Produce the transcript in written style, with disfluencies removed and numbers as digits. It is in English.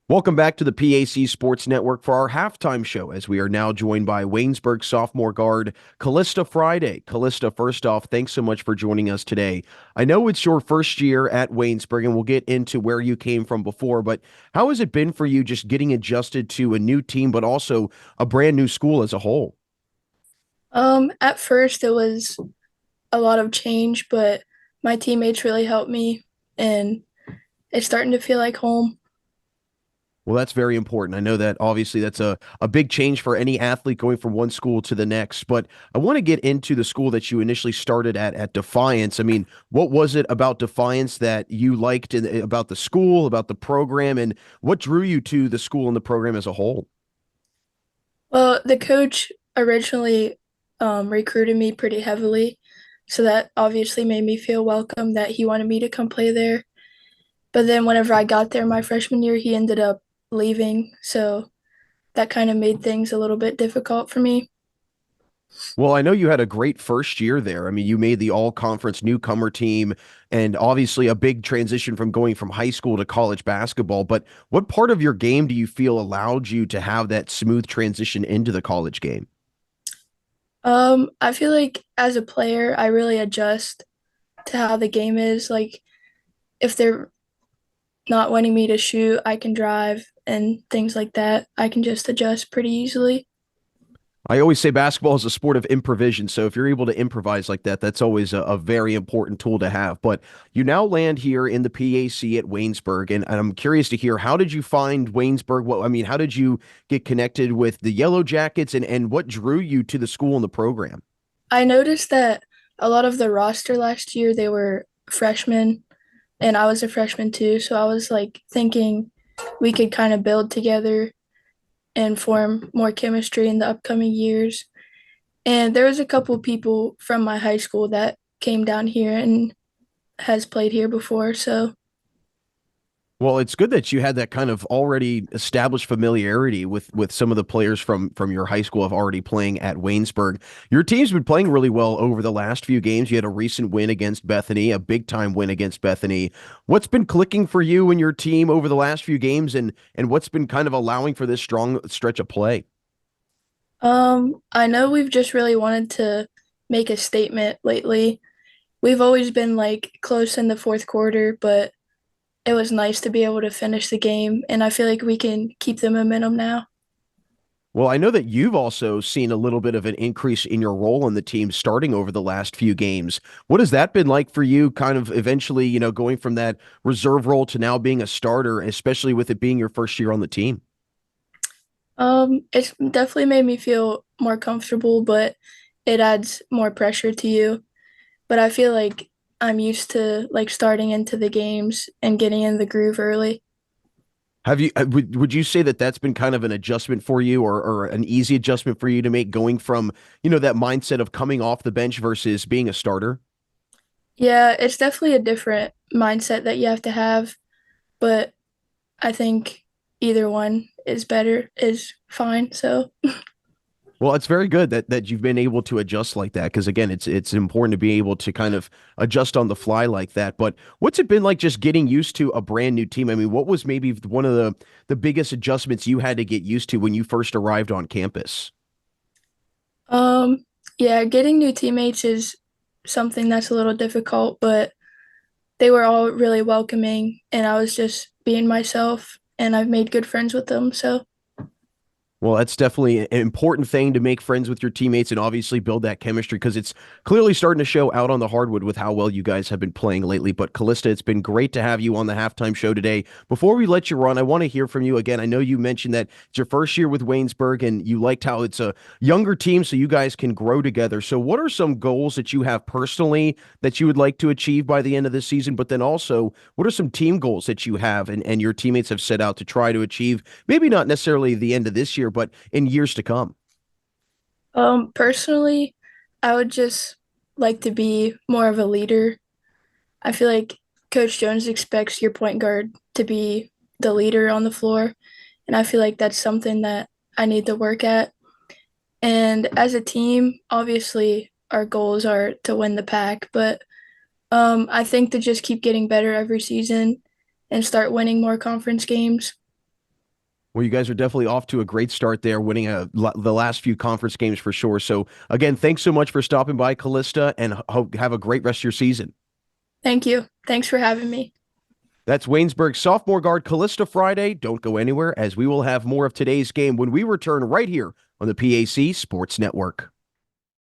Welcome back to the PAC Sports Network for our halftime show, as we are now joined by Waynesburg sophomore guard Kalista Friday. Kalista, first off, thanks so much for joining us today. I know it's your first year at Waynesburg, and we'll get into where you came from before, but how has it been for you just getting adjusted to a new team, but also a brand new school as a whole? At first it was a lot of change, but my teammates really helped me and it's starting to feel like home. Well, that's very important. I know that obviously that's a big change for any athlete going from one school to the next. But I want to get into the school that you initially started at Defiance. I mean, what was it about Defiance that you liked about the school, about the program, and what drew you to the school and the program as a whole? Well, the coach originally recruited me pretty heavily, so that obviously made me feel welcome that he wanted me to come play there. But then whenever I got there my freshman year, he ended up leaving, so that kind of made things a little bit difficult for me. Well, I know you had a great first year there. I mean, you made the all-conference newcomer team and obviously a big transition from going from high school to college basketball. But what part of your game do you feel allowed you to have that smooth transition into the college game? I feel like as a player, I really adjust to how the game is. Like if they're not wanting me to shoot, I can drive and things like that. I can just adjust pretty easily. I always say basketball is a sport of improvisation. So if you're able to improvise like that, that's always a very important tool to have. But you now land here in the PAC at Waynesburg, and I'm curious to hear, how did you find Waynesburg? What I mean, how did you get connected with the Yellow Jackets, and what drew you to the school and the program? I noticed that a lot of the roster last year, they were freshmen, and I was a freshman too. So I was like thinking we could kind of build together and form more chemistry in the upcoming years. And there was a couple people from my high school that came down here and has played here before. So Well, it's good that you had that kind of already established familiarity with some of the players from your high school of already playing at Waynesburg. Your team's been playing really well over the last few games. You had a recent win against Bethany, a big time win against Bethany. What's been clicking for you and your team over the last few games, and what's been kind of allowing for this strong stretch of play? I know we've just really wanted to make a statement lately. We've always been like close in the fourth quarter, but it was nice to be able to finish the game, and I feel like we can keep the momentum now. Well, I know that you've also seen a little bit of an increase in your role in the team starting over the last few games. What has that been like for you, kind of eventually, going from that reserve role to now being a starter, especially with it being your first year on the team? It's definitely made me feel more comfortable, but it adds more pressure to you. But I feel like I'm used to like starting into the games and getting in the groove early. Would you say that that's been kind of an adjustment for you, or an easy adjustment for you to make, going from, that mindset of coming off the bench versus being a starter? Yeah, it's definitely a different mindset that you have to have, but I think either one is better, is fine. So, Well, it's very good that you've been able to adjust like that, because again, it's important to be able to kind of adjust on the fly like that. But what's it been like just getting used to a brand new team? I mean, what was maybe one of the biggest adjustments you had to get used to when you first arrived on campus? um, yeah, getting new teammates is something that's a little difficult, but they were all really welcoming and I was just being myself and I've made good friends with them. So, Well, that's definitely an important thing, to make friends with your teammates and obviously build that chemistry, because it's clearly starting to show out on the hardwood with how well you guys have been playing lately. But Callista, it's been great to have you on the halftime show today. Before we let you run, I want to hear from you again. I know you mentioned that it's your first year with Waynesburg and you liked how it's a younger team so you guys can grow together. So, what are some goals that you have personally that you would like to achieve by the end of this season? But then also, what are some team goals that you have and your teammates have set out to try to achieve? Maybe not necessarily the end of this year, but in years to come. personally, I would just like to be more of a leader. I feel like Coach Jones expects your point guard to be the leader on the floor, and I feel like that's something that I need to work at. And as a team, obviously our goals are to win the pack, but I think to just keep getting better every season and start winning more conference games. Well, you guys are definitely off to a great start there, winning the last few conference games for sure. So, again, thanks so much for stopping by, Kalista, and have a great rest of your season. Thank you. Thanks for having me. That's Waynesburg sophomore guard Kalista Friday. Don't go anywhere, as we will have more of today's game when we return right here on the PAC Sports Network.